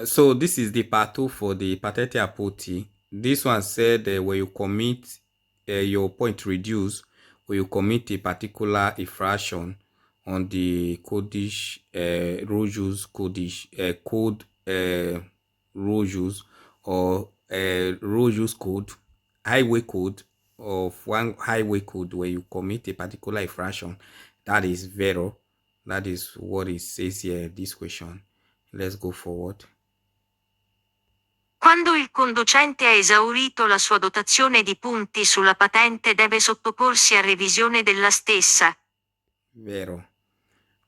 So this is the part 2 for the Patente a Punti. This one said when you commit your point reduce, when you commit a particular infraction on the codish road use codish code road use or road use code highway code of one highway code where you commit a particular infraction, that is vero. That is what it says here. This question. Let's go forward. Quando il conducente ha esaurito la sua dotazione di punti sulla patente deve sottoporsi a revisione della stessa. Vero.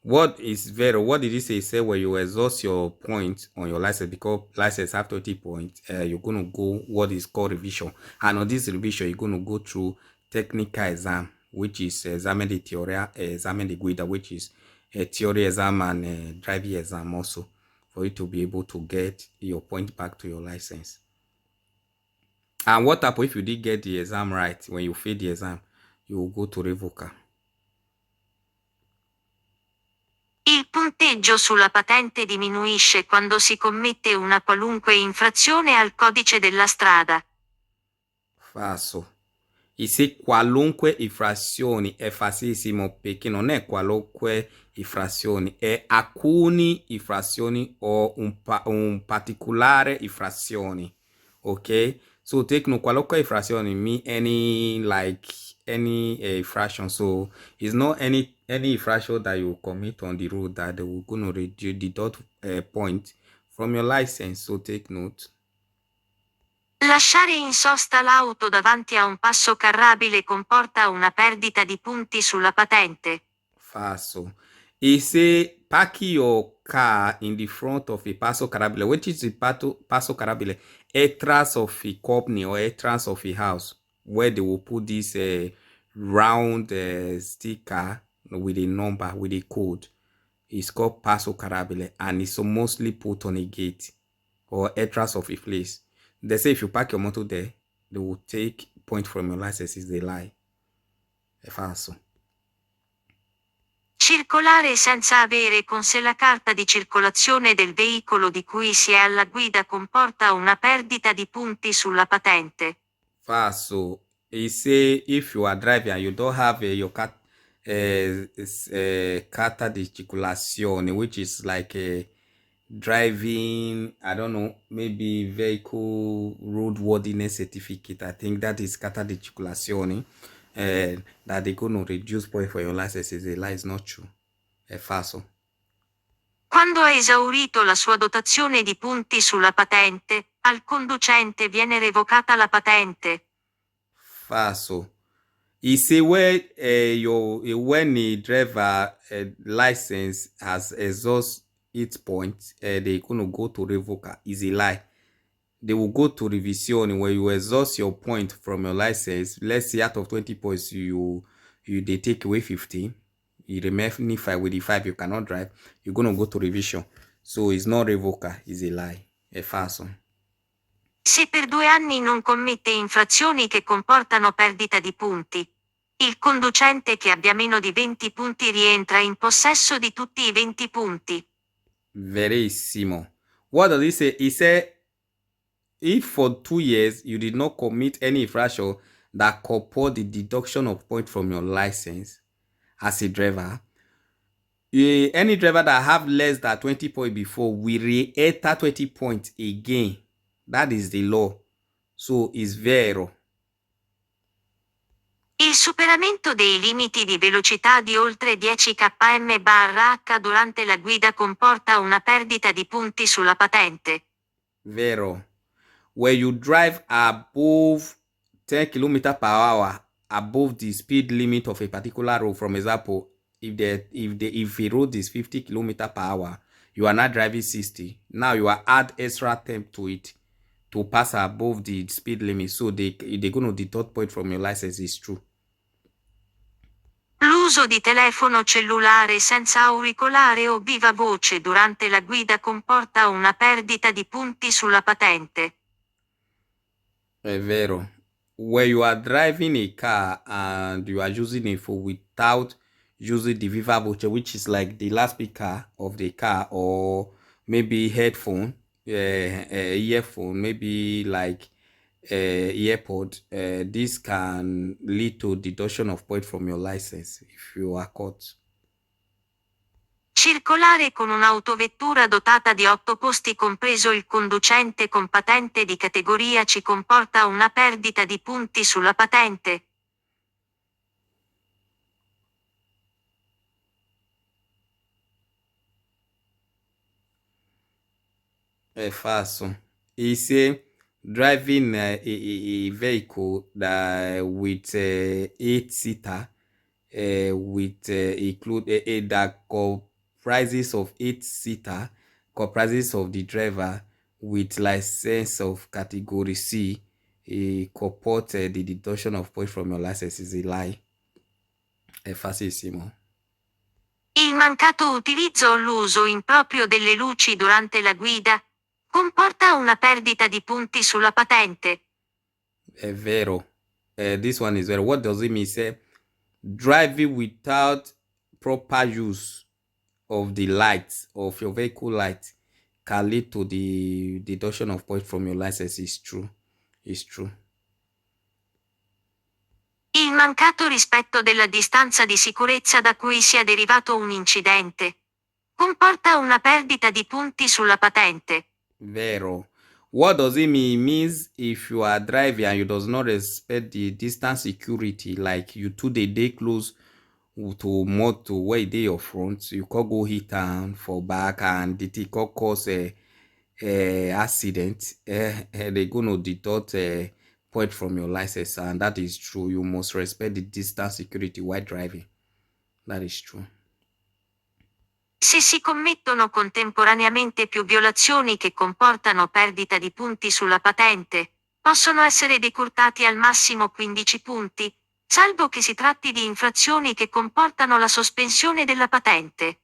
What is Vero? What did he say? He said when you exhaust your points on your license, because license have 20 points, you're going to go what is called revision. And on this revision, you're going to go through technical exam, which is examine the theory, examine the guida, which is a theory exam and driving exam also, for you to be able to get your point back to your license. And what happens if you did get the exam right? When you fail the exam, you will go to revoker. Il punteggio sulla patente diminuisce quando si commette una qualunque infrazione al codice della strada. Falso. E se qualunque infrazione è facilissimo perché non è qualunque infrazione, è alcune infrazioni o un particolare infrazione. Ok? So take no qualunque infrazione mean any infraction. So it's not any infraction that you commit on the road that they will gonna deduct point from your license. So take note. Lasciare in sosta l'auto davanti a un passo carrabile comporta una perdita di punti sulla patente. Falso. It say park your car in the front of a passo carrabile. Which is the passo carrabile? Entrance of a company or entrance of a house, where they will put this round sticker with a number, with a code. It's called passo carrabile, and it's mostly put on a gate or entrance of a place. They say if you park your motor there, they will take point from your license. Is a lie. È falso. Circolare senza avere con sé la carta di circolazione del veicolo di cui si è alla guida comporta una perdita di punti sulla patente. Falso. He say if you are driving and you don't have your carta di circolazione, which is like a driving, I don't know, maybe vehicle roadworthiness certificate. I think that is carta di circolazione. That they're going to reduce point for your license is a lie. It's not true. È falso. Quando ha esaurito la sua dotazione di punti sulla patente, al conducente viene revocata la patente. Falso. He say when a driver license has exhaust its points, they're gonna go to revoker. Is a lie. They will go to revision where you exhaust your point from your license. Let's say out of 20 points, they take away 15. You remain 5 with the 5 you cannot drive. You're gonna go to revision. So it's not revoker. It's a lie. È falso. Se per 2 anni non commette infrazioni che comportano perdita di punti, il conducente che abbia meno di 20 punti rientra in possesso di tutti i 20 punti. Verissimo. What does he say? He said, if for 2 years you did not commit any infraction that comport the deduction of point from your license as a driver, any driver that have less than 20 points before will re-enter 20 points again. That is the law. So it's vero. Il superamento dei limiti di velocità di oltre 10 km/h durante la guida comporta una perdita di punti sulla patente. Vero. Where you drive above 10 km/h, above the speed limit of a particular road, from example, if a road is 50 km/h, you are not driving 60. Now you are add extra temp to it to pass above the speed limit. So they're going to deduct point from your license. Is true. L'uso di telefono cellulare senza auricolare o viva voce durante la guida comporta una perdita di punti sulla patente. È vero. When you are driving a car and you are using a phone without using the viva voce, which is like the loudspeaker of the car or maybe headphone, earphone, maybe like earpod, this can lead to deduction of point from your license if you are caught. Circolare con un'autovettura dotata di 8 posti compreso il conducente con patente di categoria C comporta una perdita di punti sulla patente. Falso. He say driving a vehicle that with 8 seater with include that comprises of 8 seater, comprises of the driver with license of category C, comport the deduction of points from your license is a lie. È falsissimo. Il mancato utilizzo o l'uso improprio delle luci durante la guida comporta una perdita di punti sulla patente. È vero. This one is vero. What does it mean? Say driving without proper use of the lights of your vehicle light can lead to the deduction of points from your license. Is true. It's true. Il mancato rispetto della distanza di sicurezza da cui sia derivato un incidente comporta una perdita di punti sulla patente. Vero. What does it mean? It means if you are driving and you does not respect the distance security, like you two dey close to motor where e dey your front, you can go hit am for back and the thing can cause a accident. They gonna deduct point from your license, and that is true. You must respect the distance security while driving. That is true. Se si commettono contemporaneamente più violazioni che comportano perdita di punti sulla patente, possono essere decurtati al massimo 15 punti, salvo che si tratti di infrazioni che comportano la sospensione della patente.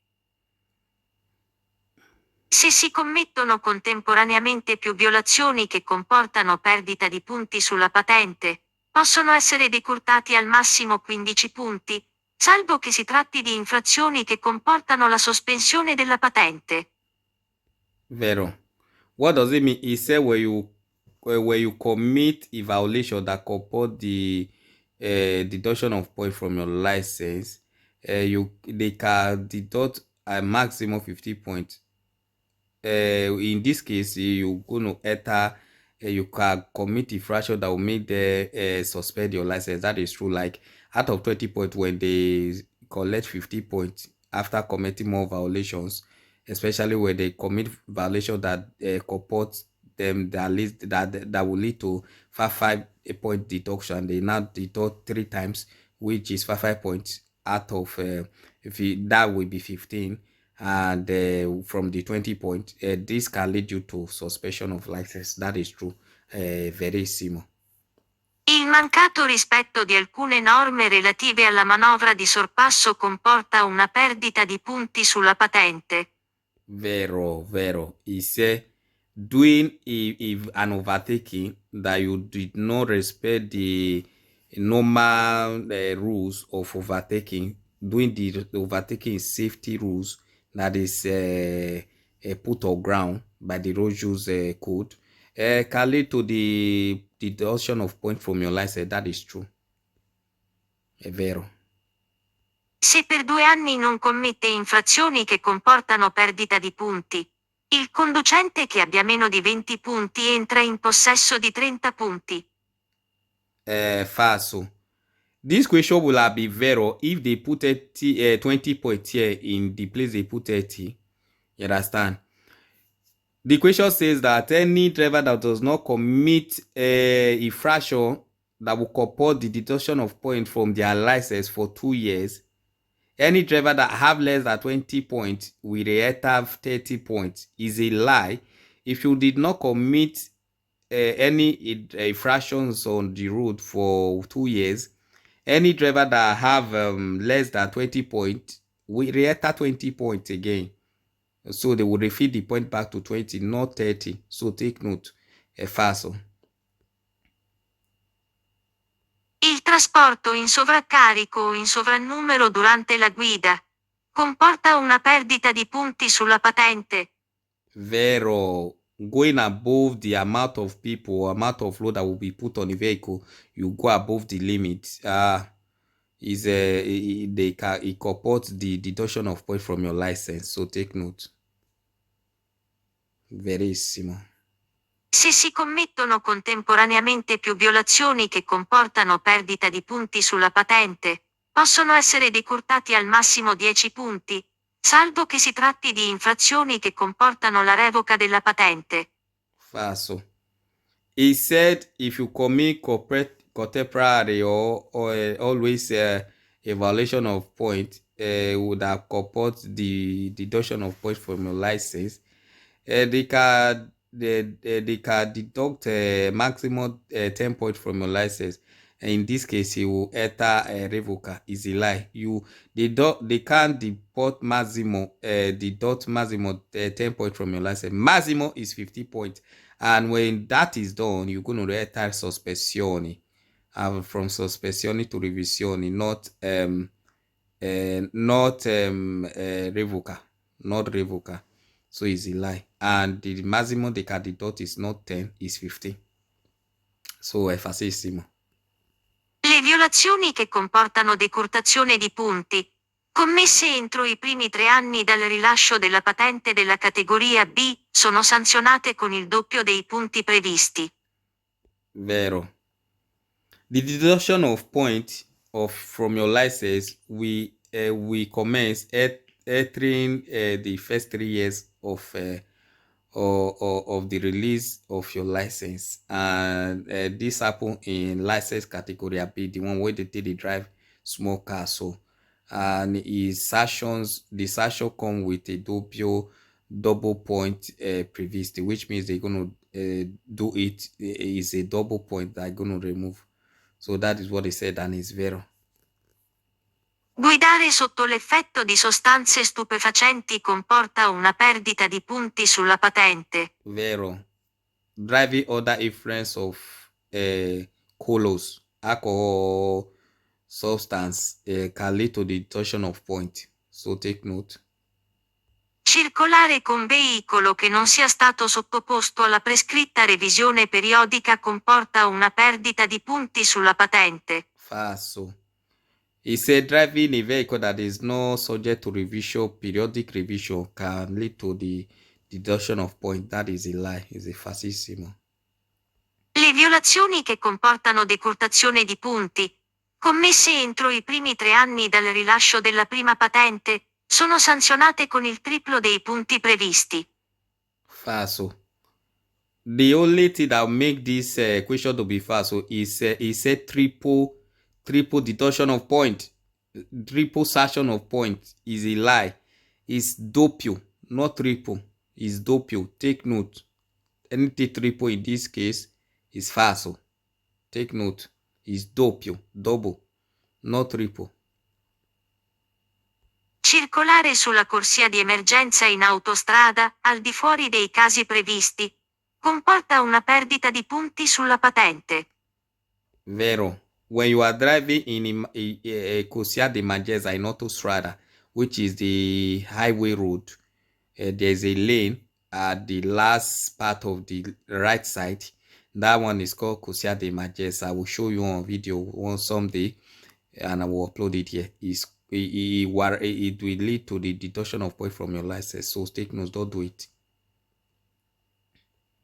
Se si commettono contemporaneamente più violazioni che comportano perdita di punti sulla patente, possono essere decurtati al massimo 15 punti, salvo che si tratti di infrazioni che comportano la sospensione della patente. Vero. What does it mean? He said where you commit a violation that comport the deduction of point from your license, they can deduct a maximum 50 points. In this case, you gonna enter, you can commit infraction that will make them suspend your license. That is true. Like out of 20 points, when they collect 50 points after committing more violations, especially when they commit violation that comport them that will lead to 5 point deduction, they now deduct 3 times, which is 5 points out of that will be 15. And from the 20 points, this can lead you to suspension of license. That is true. Verissimo. Il mancato rispetto di alcune norme relative alla manovra di sorpasso comporta una perdita di punti sulla patente. Vero. He said doing an overtaking that you did not respect the normal rules of overtaking, doing the overtaking safety rules that is put on ground by the road use code can lead to the deduction of point from your license. That is true. È vero. Se per 2 anni non commette infrazioni che comportano perdita di punti, il conducente che abbia meno di 20 punti entra in possesso di 30 punti. Falso. This question will be vero if they put 20 points here in the place they put 30. You understand? The question says that any driver that does not commit a infraction that will comport the deduction of points from their license for 2 years, any driver that have less than 20 points will have 30 points. Is a lie. If you did not commit any infractions on the road for 2 years, any driver that have less than 20 points will re-enter 20 points again. So they will refill the point back to 20, not 30. So take note. È falso. Il trasporto in sovraccarico o in sovrannumero durante la guida comporta una perdita di punti sulla patente. Vero. going above the amount of people or amount of load that will be put on the vehicle, you go above the limit. Is they can incorporate the deduction of points from your license. So take note. Verissimo. Se si commettono contemporaneamente più violazioni che comportano perdita di punti sulla patente, possono essere decurtati al massimo 10 punti, salvo che si tratti di infrazioni che comportano la revoca della patente. Falso. He said if you commit contemporary or always a violation of point, would have comport the deduction of points from your license. They can deduct maximum 10 points from your license. And in this case, you will enter a revoker. Is a lie. They can't deduct maximum 10 points from your license. Maximum is 50 points. And when that is done, you're going to enter sospensione. From sospensione to revisione, not revoker. Not revoker. So it's a lie. And the maximum they can deduct is not 10, is 15. So è facilissimo. Le violazioni che comportano decurtazione di punti, commesse entro i primi 3 anni dal rilascio della patente della categoria B, sono sanzionate con il doppio dei punti previsti. Vero. The deduction of points from your license we commence entering the first 3 years of the release of your license, and this happen in license category B, the one where they drive small car. So and the sanction come with a double point previously, which means they're gonna do it is a double point that gonna remove. So that is what they said, and it's vero. Guidare sotto l'effetto di sostanze stupefacenti comporta una perdita di punti sulla patente. Vero. Driving under influence of colors, alcohol, substance can lead to the deduction of points. So take note. Circolare con veicolo che non sia stato sottoposto alla prescritta revisione periodica comporta una perdita di punti sulla patente. Falso. He said driving a vehicle that is not subject to periodic revision can lead to the deduction of points. That is a lie. It's a falsissimo. Le violazioni che comportano decurtazione di punti, commesse entro i primi 3 anni dal rilascio della prima patente, sono sanzionate con il triplo dei punti previsti. Falso. The only thing that make this question to be false is triple deduction of point, triple sanction of point is a lie. It's doppio, not triple. It's doppio. Take note. Anything triple in this case is falso. Take note. It's doppio, double, not triple. Circolare sulla corsia di emergenza in autostrada, al di fuori dei casi previsti, comporta una perdita di punti sulla patente. Vero. When you are driving in a corsia di emergenza in autostrada, which is the highway road, there's a lane at the last part of the right side. That one is called corsia di emergenza. I will show you on video one someday, and I will upload it here. It will lead to the deduction of points from your license. So take notes, don't do it.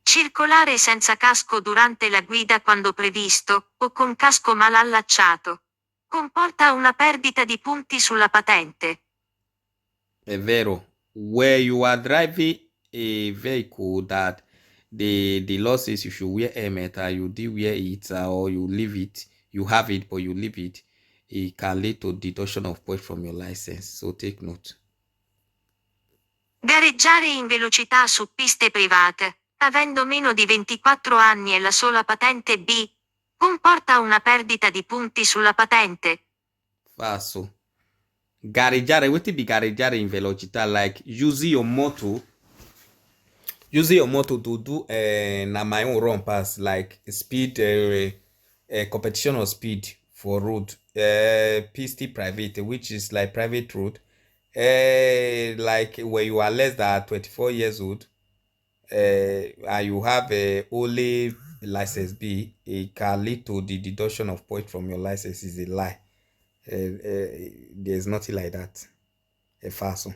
Circolare senza casco durante la guida quando previsto, o con casco mal allacciato, comporta una perdita di punti sulla patente. È vero. Where you are driving a vehicle that the law says you should wear helmet, and you did wear it, or you leave it, you have it but you leave it, it can lead to deduction of points from your license. So take note. Gareggiare in velocità su piste private, avendo meno di 24 anni e la sola patente B, comporta una perdita di punti sulla patente. Falso. Gareggiare, wetin be gareggiare in velocità? Like using your motor to do na my own run pass, like speed competition of speed for road, piste private, which is like private road, like where you are less than 24 years old, and you have only license B, it can lead to the deduction of points from your license is a lie. There's nothing like that. È falso.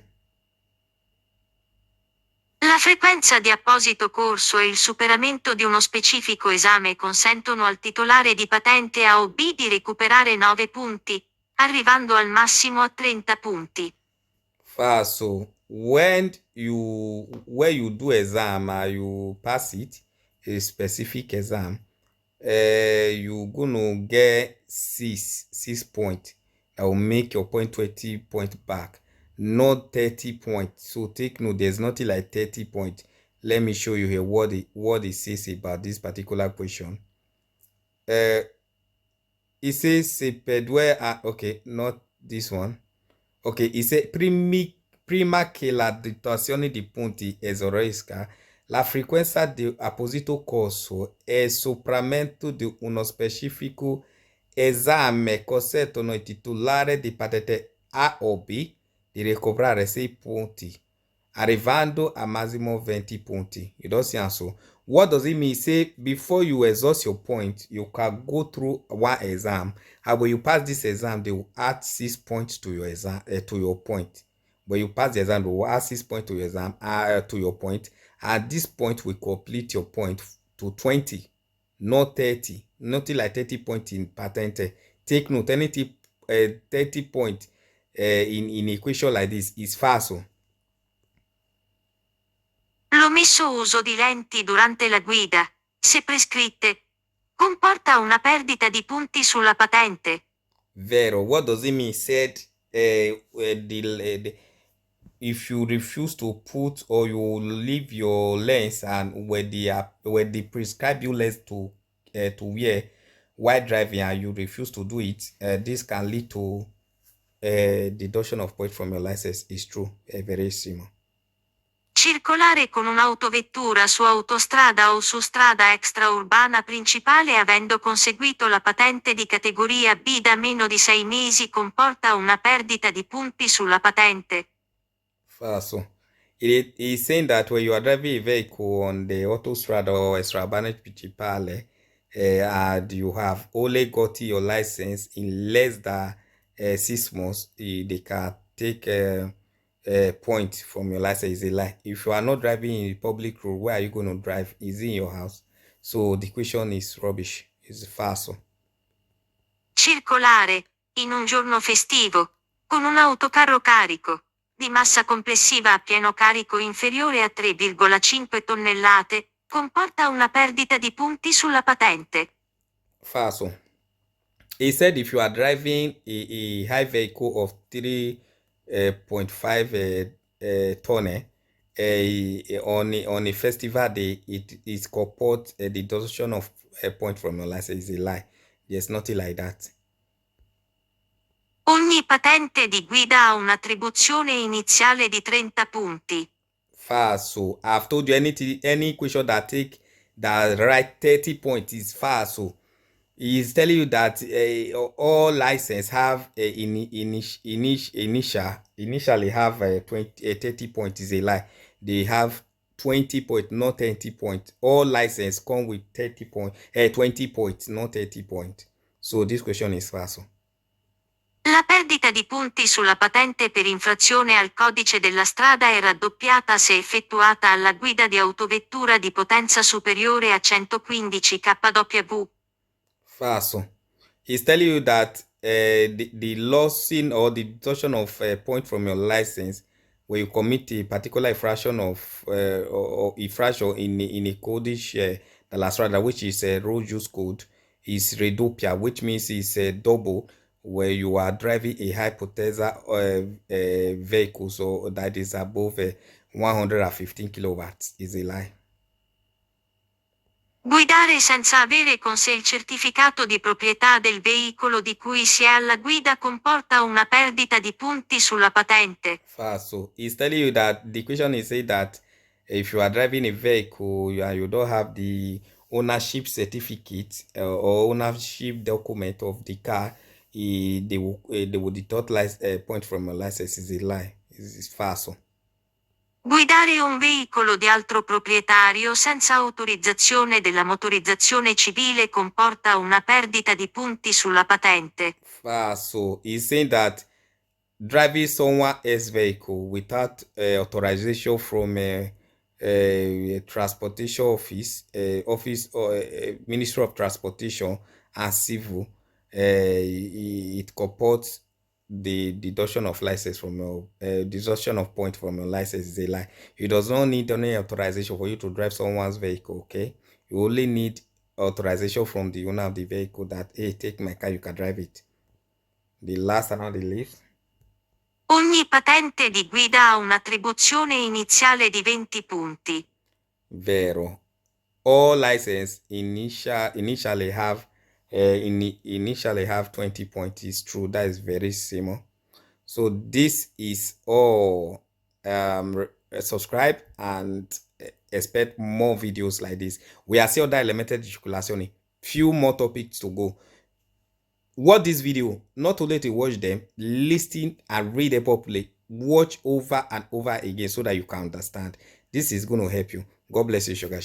La frequenza di apposito corso e il superamento di uno specifico esame consentono al titolare di patente A o B di recuperare 9 punti, arrivando al massimo a 30 punti. Falso. When you do exam and you pass it, a specific exam, you gonna get six point that will make your point 20 point back, not 30 points. So take note, there's nothing like 30 point. Let me show you here what it says about this particular question. It says okay, not this one. Ok, dice prima che la deduzione di punti esaurisca, la frequenza di apposito corso e superamento di uno specifico esame consentono il titolare di patente A o B di recuperare 6 punti, arrivando a massimo 20 punti. You don't see answer. What does it mean? Say before you exhaust your point, you can go through one exam, and when you pass this exam, they will add 6 points to your exam to your point. When you pass the exam, they will add 6 points to your exam to your point, and this point will complete your point to 20, not 30. Nothing like 30 points in patente. Take note, anything 30 points in equation like this is falso. L'omesso uso di lenti durante la guida, se prescritte, comporta una perdita di punti sulla patente. Vero. What does it mean? Said if you refuse to put or you leave your lens and where they prescribe you lens to wear while driving and you refuse to do it, this can lead to deduction of points from your license. Is true. Very simple. Circolare con un'autovettura su autostrada o su strada extraurbana principale avendo conseguito la patente di categoria B da meno di 6 mesi comporta una perdita di punti sulla patente. Falso. It is saying that when you are driving a vehicle on the autostrada or extraurbana principale, and you have only got your license in less than 6 months, they can take a point from your license. Is a lie. If you are not driving in a public road, where are you going to drive? Is in your house. So the question is rubbish. It's falso. Circolare, in un giorno festivo, con un autocarro carico, di massa complessiva a pieno carico inferiore a 3,5 tonnellate, comporta una perdita di punti sulla patente. Falso. He said if you are driving a high vehicle of 3.5 ton on a festival day, it is comport the deduction of a point from your license. Is a lie. There's nothing like that. Ogni patente di guida ha un'attribuzione iniziale di 30 punti. Falso. I've told you any question that write 30 points is falso. He's telling you that all license have initially have 30 points. Is a lie. They have 20 points, not 30 points. All license come with 20 points, not 30 points. So this question is false. La perdita di punti sulla patente per infrazione al codice della strada è raddoppiata se effettuata alla guida di autovettura di potenza superiore a 115 kW. Falso. He's telling you that the losing or the deduction of a point from your license when you commit a particular infraction of or infraction in a codice the last rather which is a road use code is redopia, which means it's a double where you are driving a high potenza vehicle, so that is above 115 kilowatts. Is a lie. Guidare senza avere con sé il certificato di proprietà del veicolo di cui si è alla guida comporta una perdita di punti sulla patente. So he's telling you that the question is saying that if you are driving a vehicle you don't have the ownership certificate or ownership document of the car, they will deduct point from your license. Is a lie. It's false. Guidare un veicolo di altro proprietario senza autorizzazione della motorizzazione civile comporta una perdita di punti sulla patente. So he's saying that driving someone else's vehicle without authorization from a transportation office or Ministry of Transportation and Civil, it comports the deduction of license from your deduction of point from your license is a lie. You does not need any authorization for you to drive someone's vehicle. Okay, you only need authorization from the owner of the vehicle that, hey, take my car, you can drive it. The last and not the least. Ogni patente di guida ha un'attribuzione iniziale di 20 punti. Vero. All license initially have 20 points. It's true. That is very simple. So this is all. Subscribe and expect more videos like this. We are still that limited circulation. Few more topics to go. Watch this video, not only to watch them, listen and read them properly. Watch over and over again so that you can understand. This is going to help you. God bless you, sugar.